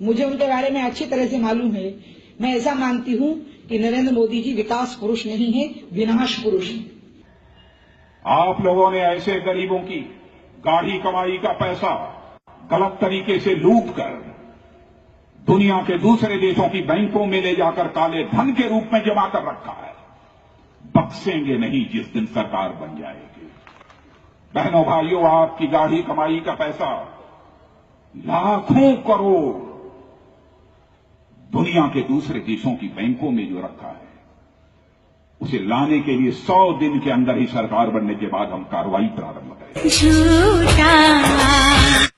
मुझे उनके बारे में अच्छी तरह से मालूम है। मैं ऐसा मानती हूँ कि नरेंद्र मोदी जी विकास पुरुष नहीं है, विनाश पुरुष है। आप लोगों ने ऐसे गरीबों की गाढ़ी कमाई का पैसा गलत तरीके से लूट कर दुनिया के दूसरे देशों की बैंकों में ले जाकर काले धन के रूप में जमा कर रखा है। बख्शेंगे नहीं जिस दिन सरकार बन जाएगी। बहनों भाइयों, आपकी गाढ़ी कमाई का पैसा लाखों करोड़ दुनिया के दूसरे देशों की बैंकों में जो रखा है, उसे लाने के लिए 100 दिन के अंदर ही सरकार बनने के बाद हम कार्रवाई प्रारंभ करेंगे।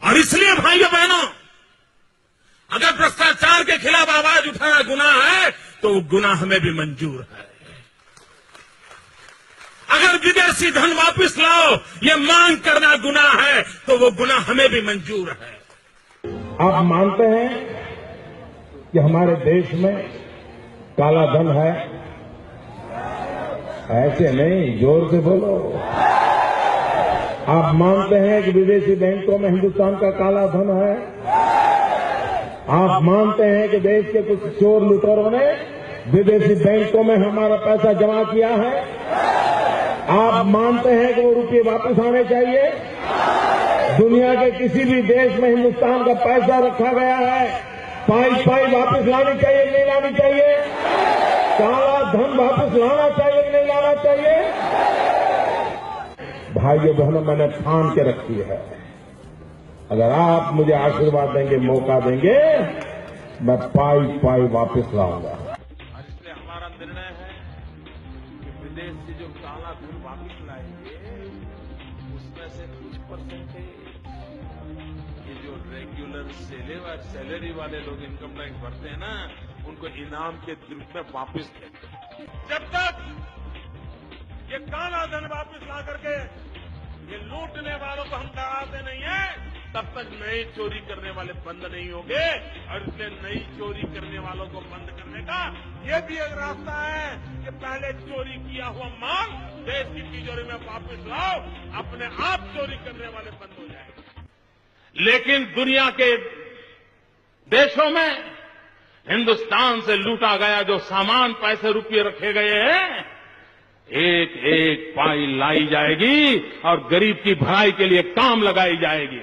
और इसलिए भाइयों बहनों, अगर भ्रष्टाचार के खिलाफ आवाज उठाना गुनाह है तो वो गुनाह हमें भी मंजूर है। अगर विदेशी धन वापस लाओ ये मांग करना गुनाह है तो वो गुनाह हमें भी मंजूर है। आप मानते हैं कि हमारे देश में काला धन है? ऐसे नहीं, जोर से बोलो। आप मानते हैं कि विदेशी बैंकों में हिंदुस्तान का काला धन है? आप मानते हैं कि देश के कुछ चोर लुटेरों ने विदेशी बैंकों में हमारा पैसा जमा किया है? आप मानते हैं कि वो रुपये वापस आने चाहिए? दुनिया के किसी भी देश में हिंदुस्तान का पैसा रखा गया है, पाई वापस लानी चाहिए, नहीं लानी चाहिए? काला धन वापस लाना चाहिए, नहीं लाना चाहिए? भाइयों बहनों, मैंने ठान के रखी है, अगर आप मुझे आशीर्वाद देंगे, मौका देंगे, मैं पाई वापस लाऊंगा। और इसलिए हमारा निर्णय है कि विदेश से जो काला धन वापस लाएंगे उसमें से कुछ परसेंटेज ये जो रेगुलर सैलरी वाले लोग इनकम टैक्स भरते हैं ना, उनको इनाम के रूप में वापस देते। जब तक ये काला धन वापस ला करके ये लूटने वालों को हम डराते नहीं है, तब तक नई चोरी करने वाले बंद नहीं होंगे। और इसलिए नई चोरी करने वालों को बंद करने का ये भी एक रास्ता है कि पहले चोरी किया हुआ माल देश की तिजोरी में वापस लाओ, अपने आप चोरी करने वाले बंद हो जाएंगे। लेकिन दुनिया के देशों में हिंदुस्तान से लूटा गया जो सामान, पैसे, रुपये रखे गए हैं, एक एक पाई लाई जाएगी और गरीब की भलाई के लिए काम लगाई जाएगी।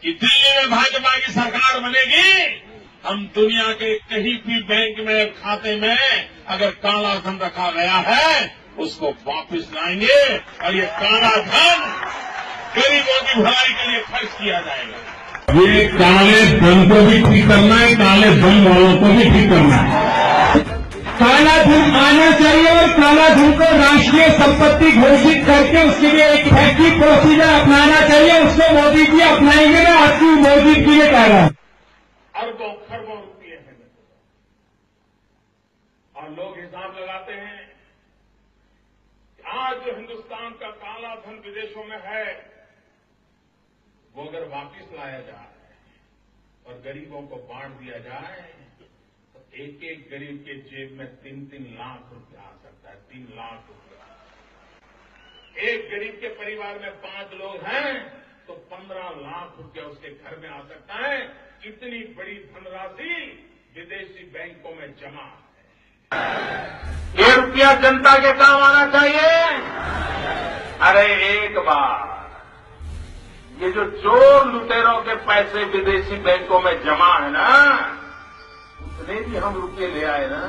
कि दिल्ली में भाजपा की सरकार बनेगी, हम दुनिया के कहीं भी बैंक में खाते में अगर काला धन रखा गया है उसको वापस लाएंगे और ये काला धन गरीबों की भलाई के लिए खर्च किया जाएगा। ये काले धन को भी ठीक करना है, काले धन वालों को भी ठीक करना है। काला धन आना चाहिए और काला धन को राष्ट्रीय संपत्ति घोषित करके उसके लिए एक फैक्ट्री प्रोसीजर अपनाना चाहिए। उसको मोदी जी अपनाएंगे ना, आपकी मोदी जी ने कह रहा है। अरबों खरबों रुपये हैं और लोग हिसाब लगाते हैं कि आज जो हिंदुस्तान का काला धन विदेशों में है वो अगर वापिस लाया जाए और गरीबों को बांट दिया जाए तो एक एक गरीब के जेब में 3-3 लाख रुपया आ सकता है। 3 लाख रुपया। एक गरीब के परिवार में 5 लोग हैं तो 15 लाख रुपया उसके घर में आ सकता है। इतनी बड़ी धनराशि विदेशी बैंकों में जमा है। ये रुपया जनता के काम आना चाहिए। अरे एक बार ये जो चोर लुटेरों के पैसे विदेशी बैंकों में जमा है ना, उतने भी हम रुपये ले आए ना,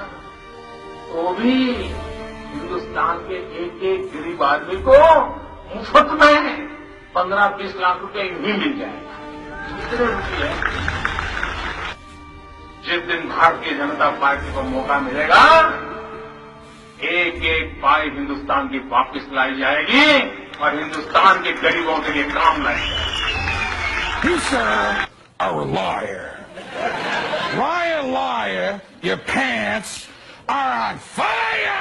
तो भी हिंदुस्तान के एक एक गरीब आदमी को मुफ्त में 15-20 लाख रुपए ही मिल जाएगा। कितने रुपये? जिस दिन भारतीय जनता पार्टी को मौका मिलेगा, एक एक पाई हिंदुस्तान की वापस लाई जाएगी और हिंदुस्तान के गरीबों के लिए काम लाई जाएगी। You, sir, are a liar. Liar, liar, your pants are on fire!